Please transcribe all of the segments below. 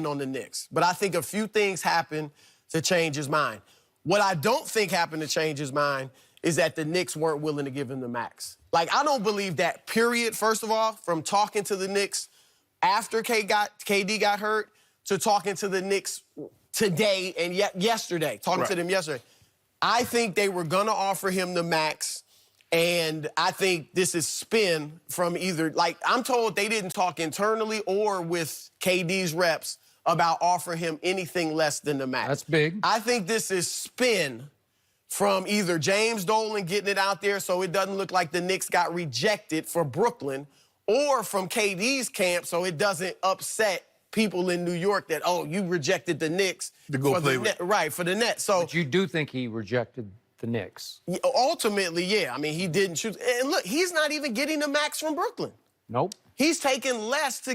in on the Knicks. But I think a few things happened to change his mind. What I don't think happened to change his mind is that the Knicks weren't willing to give him the max. Like, I don't believe that, period, first of all, from talking to the Knicks after KD got hurt to talking to the Knicks today and yesterday, talking to them yesterday. I think they were going to offer him the max, and I think this is spin from either, like, I'm told they didn't talk internally or with KD's reps about offering him anything less than the max. That's big. I think this is spin from either James Dolan getting it out there so it doesn't look like the Knicks got rejected for Brooklyn, or from KD's camp so it doesn't upset people in New York that, oh, you rejected the Knicks to go play with. Right, for the Nets. So, but you do think he rejected the Knicks? Ultimately, yeah. I mean, he didn't choose. And look, he's not even getting the max from Brooklyn. Nope. He's taking less to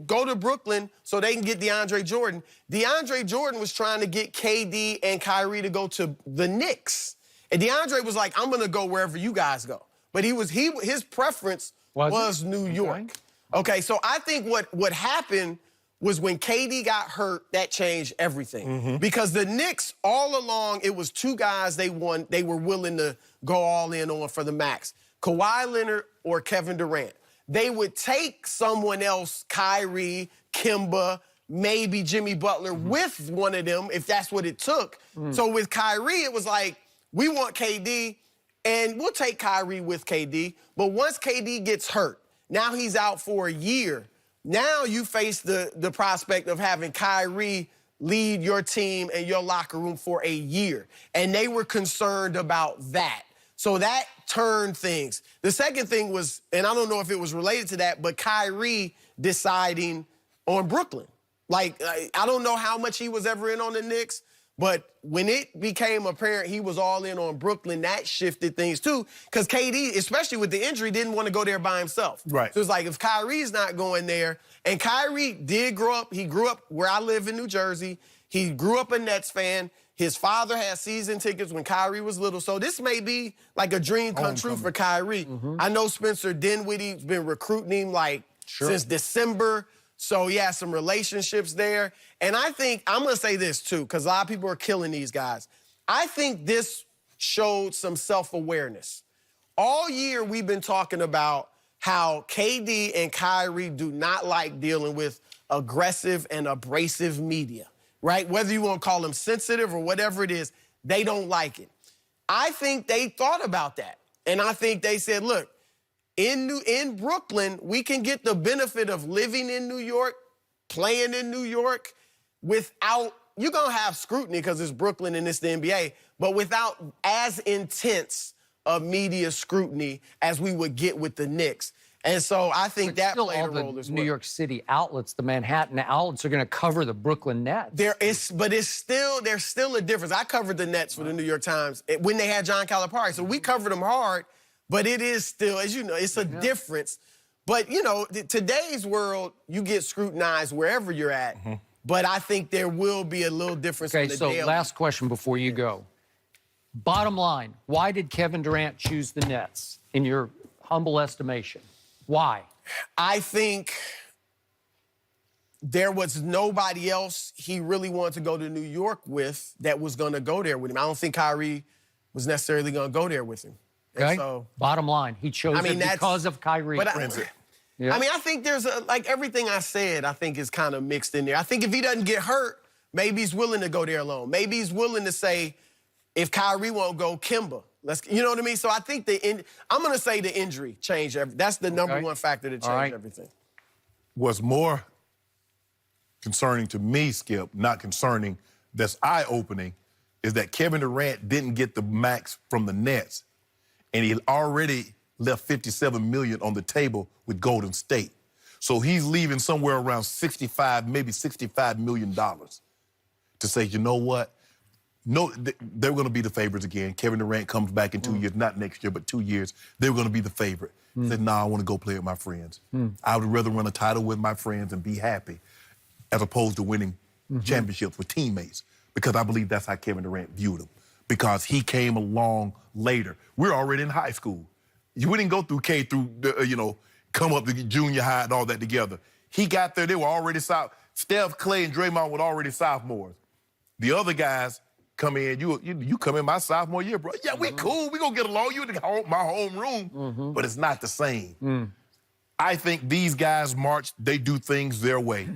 go to Brooklyn so they can get DeAndre Jordan. DeAndre Jordan was trying to get KD and Kyrie to go to the Knicks. And DeAndre was like, I'm going to go wherever you guys go. But his preference was New York. Okay, so I think what happened was when KD got hurt, that changed everything. Because the Knicks, all along, it was two guys they were willing to go all in on for the max. Kawhi Leonard or Kevin Durant. They would take someone else, Kyrie, Kemba, maybe Jimmy Butler, with one of them if that's what it took. So with Kyrie, it was like, we want KD, and we'll take Kyrie with KD. But once KD gets hurt, now he's out for a year. Now you face the prospect of having Kyrie lead your team and your locker room for a year. And they were concerned about that. So that turned things. The second thing was, and I don't know if it was related to that, but Kyrie deciding on Brooklyn. Like, I don't know how much he was ever in on the Knicks, but when it became apparent he was all in on Brooklyn, that shifted things too. Because KD, especially with the injury, didn't want to go there by himself. Right. So it's like, if Kyrie's not going there, and Kyrie did grow up, he grew up where I live in New Jersey. He grew up a Nets fan. His father had season tickets when Kyrie was little. So this may be like a dream come true for Kyrie. I know Spencer Dinwiddie's been recruiting him like since December. So he has some relationships there. And I think, I'm going to say this too, because a lot of people are killing these guys. I think this showed some self-awareness. All year we've been talking about how KD and Kyrie do not like dealing with aggressive and abrasive media, right? Whether you want to call them sensitive or whatever it is, they don't like it. I think they thought about that. And I think they said, look, in Brooklyn, we can get the benefit of living in New York, playing in New York, without, you're going to have scrutiny because it's Brooklyn and it's the NBA, but without as intense of media scrutiny as we would get with the Knicks. And so I think that played a role as well. New York City outlets, the Manhattan outlets, are going to cover the Brooklyn Nets. But there's still a difference. I covered the Nets for the New York Times when they had John Calipari, so we covered them hard. But it is still, as you know, it's a difference. But, you know, today's world, you get scrutinized wherever you're at. But I think there will be a little difference in the daily. Last question before you go. Bottom line, why did Kevin Durant choose the Nets, in your humble estimation? Why? I think there was nobody else he really wanted to go to New York with that was going to go there with him. I don't think Kyrie was necessarily going to go there with him. Okay. So, bottom line, he chose it because of Kyrie. But I mean, I think there's like everything I said, I think is kind of mixed in there. I think if he doesn't get hurt, maybe he's willing to go there alone. Maybe he's willing to say, if Kyrie won't go, Kemba. You know what I mean? So I think I'm going to say the injury changed everything. That's the number one factor that changed everything. What's more concerning to me, Skip, not concerning, that's eye-opening, is that Kevin Durant didn't get the max from the Nets. And he already left $57 million on the table with Golden State. So he's leaving somewhere around maybe $65 million to say, you know what? No, they're going to be the favorites again. Kevin Durant comes back in 2 years, not next year, but 2 years. They're going to be the favorite. He said, nah, I want to go play with my friends. I would rather run a title with my friends and be happy as opposed to winning championships with teammates, because I believe that's how Kevin Durant viewed him. Because he came along later. We're already in high school. We didn't go through come up to junior high and all that together. He got there, they were already Steph, Clay, and Draymond were already sophomores. The other guys come in, you come in my sophomore year, bro. Yeah, we cool. We gonna get along. You in my homeroom, but it's not the same. I think these guys march, they do things their way.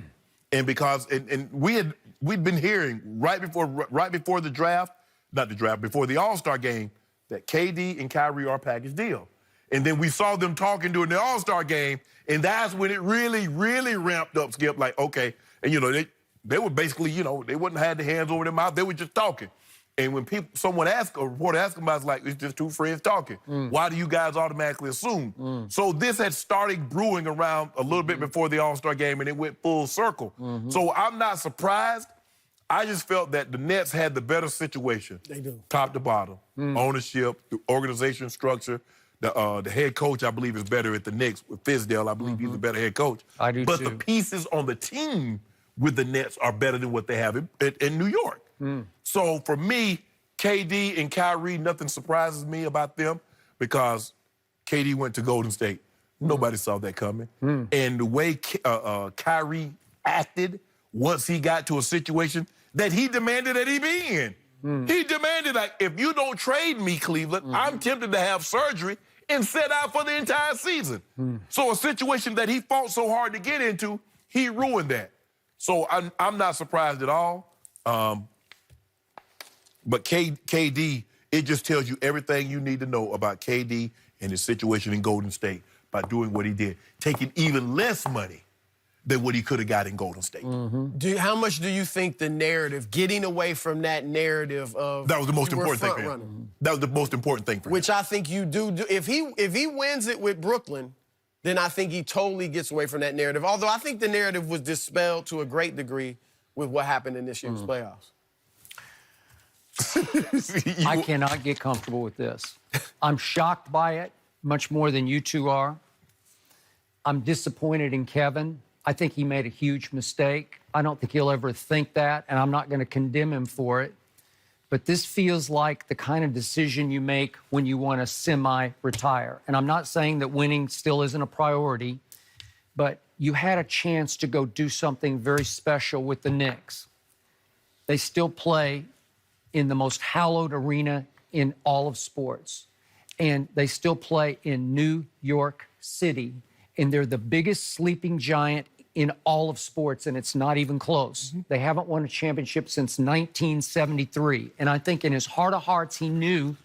And because we'd been hearing right before the draft, not the draft, before the All-Star game, that KD and Kyrie are a package deal. And then we saw them talking during the All-Star game, and that's when it really, really ramped up, Skip, like, okay. And, they were basically, they wouldn't have their hands over their mouth. They were just talking. And when someone asked, a reporter asked them about it, it's like, it's just two friends talking. Why do you guys automatically assume? So this had started brewing around a little bit before the All-Star game, and it went full circle. So I'm not surprised. I just felt that the Nets had the better situation. They do. Top to bottom. Ownership, the organization structure. The head coach, I believe, is better at the Knicks. With Fizdale, I believe he's a better head coach. I do, but too. the pieces on the team with the Nets are better than what they have in New York. So for me, KD and Kyrie, nothing surprises me about them because KD went to Golden State. Nobody saw that coming. And the way Kyrie acted once he got to a situation that he demanded that he be in. He demanded, like, if you don't trade me, Cleveland, I'm tempted to have surgery and sit out for the entire season. So a situation that he fought so hard to get into, he ruined that. So I'm not surprised at all. But KD, it just tells you everything you need to know about KD and his situation in Golden State by doing what he did, taking even less money than what he could have got in Golden State. How much do you think the narrative, getting away from that narrative of That was the most you were important thing for front-runner, him. That was the most important thing for him. which I think you do. If he wins it with Brooklyn, then I think he totally gets away from that narrative. Although I think the narrative was dispelled to a great degree with what happened in this year's playoffs. I cannot get comfortable with this. I'm shocked by it, much more than you two are. I'm disappointed in Kevin. I think he made a huge mistake. I don't think he'll ever think that, and I'm not going to condemn him for it. But this feels like the kind of decision you make when you want to semi-retire. And I'm not saying that winning still isn't a priority, but you had a chance to go do something very special with the Knicks. They still play in the most hallowed arena in all of sports. And they still play in New York City. And they're the biggest sleeping giant in all of sports, and it's not even close. They haven't won a championship since 1973. And I think in his heart of hearts, he knew,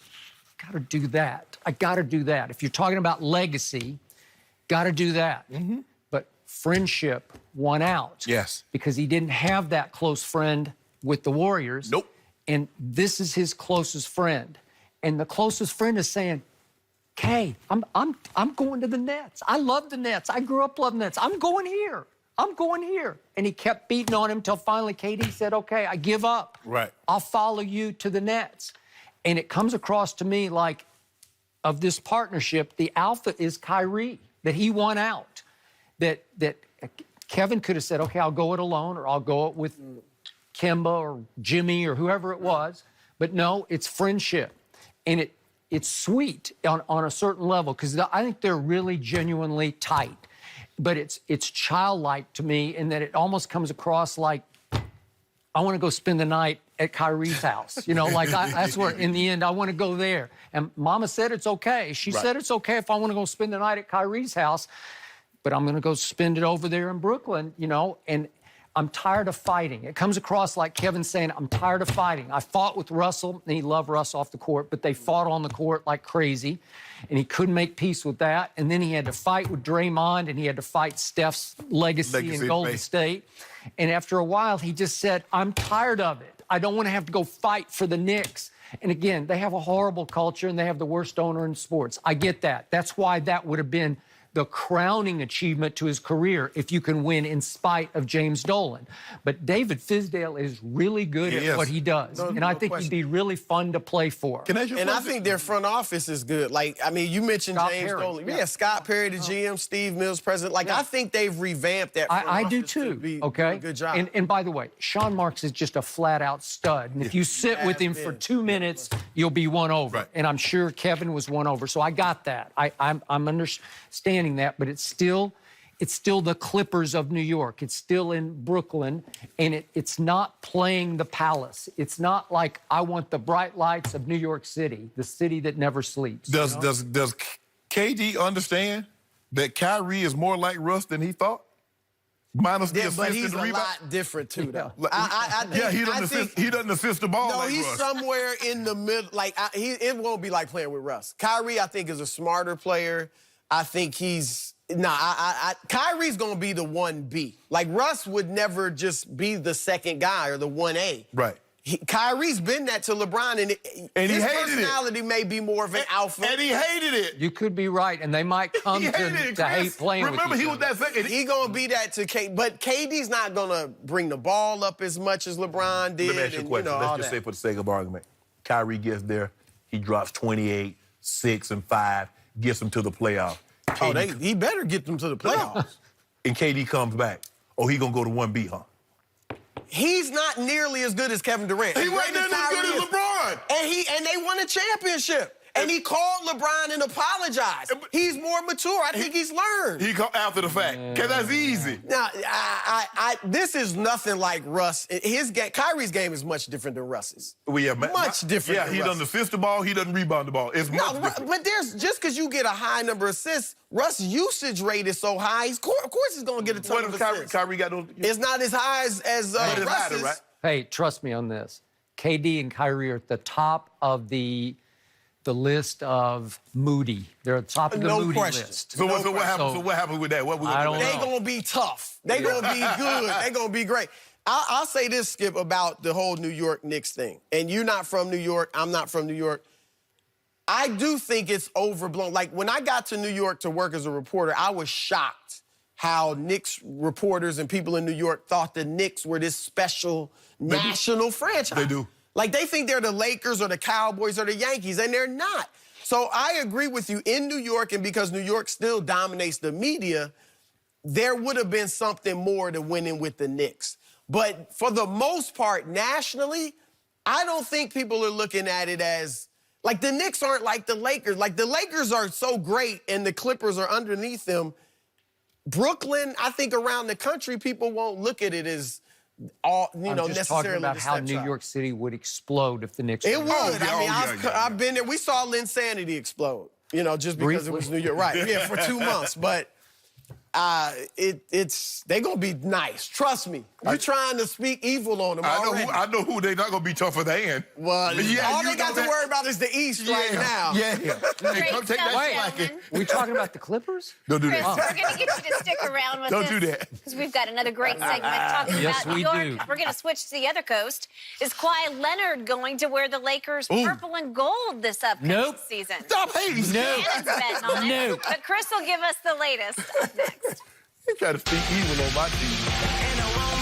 got to do that. I got to do that. If you're talking about legacy, got to do that. But friendship won out. Yes. Because he didn't have that close friend with the Warriors. Nope. And this is his closest friend. And the closest friend is saying, Kay, I'm going to the Nets. I love the Nets. I grew up loving the Nets. I'm going here. I'm going here. And he kept beating on him until finally KD said, okay, I give up. Right. I'll follow you to the Nets. And it comes across to me like, of this partnership, the alpha is Kyrie, that he won out. That Kevin could have said, okay, I'll go it alone, or I'll go it with Kemba or Jimmy or whoever it was. But no, it's friendship. And it's sweet on a certain level because I think they're really genuinely tight. But it's childlike to me in that it almost comes across like, I want to go spend the night at Kyrie's house. That's where, in the end, I want to go there. And Mama said it's okay. She said it's okay if I want to go spend the night at Kyrie's house, but I'm going to go spend it over there in Brooklyn, and I'm tired of fighting. It comes across like Kevin saying, I'm tired of fighting. I fought with Russell, and he loved Russ off the court, but they fought on the court like crazy, and he couldn't make peace with that. And then he had to fight with Draymond, and he had to fight Steph's legacy in Golden State. And after a while, he just said, I'm tired of it. I don't want to have to go fight for the Knicks. And again, they have a horrible culture, and they have the worst owner in sports. I get that. That's why that would have been the crowning achievement to his career if you can win in spite of James Dolan. But David Fizdale is really good at what he does. And I think he'd be really fun to play for. And I think their front office is good. You mentioned Scott James Perry. Dolan. Yeah, Scott Perry, the GM, Steve Mills, president. I think they've revamped that front I office do too, to okay? do a good job. And by the way, Sean Marks is just a flat-out stud. And if you sit with him for 2 minutes, you'll be won over. Right. And I'm sure Kevin was won over. So I got that. I'm understanding that, but it's still it's still the Clippers of New York. It's still in Brooklyn, and it's not playing the Palace. It's not like I want the bright lights of New York City, the city that never sleeps. Does KD understand that Kyrie is more like Russ than he thought? Minus the Yeah, assist but and he's the a rebound? lot different, too, though. Like, he doesn't assist the ball No, like he's Russ. somewhere in the middle. Like, it won't be like playing with Russ. Kyrie, I think, is a smarter player. I think he's... Kyrie's going to be the 1B. Like, Russ would never just be the second guy or the 1A. Right. Kyrie's been that to LeBron, and his he hated personality may be more of an alpha. And he hated it. You could be right, and they might come to hate playing with Remember, each he was other. that second. He gonna be that to KD, but KD's not gonna bring the ball up as much as LeBron did. Let me ask you a question. all Let's just that. say for the sake of argument, Kyrie gets there, he drops 28, 6, and 5, gets them to the playoffs. He better get them to the playoffs. And KD comes back. Oh, he gonna go to 1B, huh? He's not nearly as good as Kevin Durant. He As wasn't great as good Kyrie as is. LeBron. And they won a championship. And he called LeBron and apologized. He's more mature. I think he's learned. He come after the fact, because that's easy. Now, this is nothing like Russ. His game, Kyrie's game is much different than Russ's. Well, yeah, Much different Yeah, than he Russ. doesn't assist the ball, he doesn't rebound the ball. It's much No, different. but there's just because you get a high number of assists, Russ' usage rate is so high. Of course, he's gonna get a ton What of if assists. Kyrie got those? It's not as high as But it's Russ's. higher, right? Hey, trust me on this. KD and Kyrie are at the top of the list of Moody. They're at the top of the No Moody question. list. So what happened? So what happened with that? What we I gonna don't do? They know. gonna be tough. They gonna be good. They gonna be great. I'll say this, Skip, about the whole New York Knicks thing. And you're not from New York. I'm not from New York. I do think it's overblown. Like, when I got to New York to work as a reporter, I was shocked how Knicks reporters and people in New York thought the Knicks were this special national franchise. They do. Like, they think they're the Lakers or the Cowboys or the Yankees, and they're not. So I agree with you. In New York, and because New York still dominates the media, there would have been something more to winning with the Knicks. But for the most part, nationally, I don't think people are looking at it as, like, the Knicks aren't like the Lakers. Like, the Lakers are so great and the Clippers are underneath them. Brooklyn, I think around the country, people won't look at it as all, I'm necessarily just talking about the how New stepchild. York City would explode if the Knicks It were would. yeah. I've been there. We saw Linsanity explode, just because it was New York. Right, yeah, for 2 months. But they gonna be nice. Trust me. You're trying to speak evil on them already. I know who they not gonna be tougher than. Well, Yeah, all you they got know to that. worry about is the East right now. Yeah. Great Come take stuff, that slack. gentlemen. we talking about the Clippers? Don't do Chris, that. we're going to get you to stick around with Don't us. do that. Because we've got another great segment talking Yes, about New we York. do. We're going to switch to the other coast. Is Kawhi Leonard going to wear the Lakers purple and gold this upcoming Nope. season? Stop hating. No. Shannon's betting on it. No. But Chris will give us the latest up next. You try to speak evil on my team.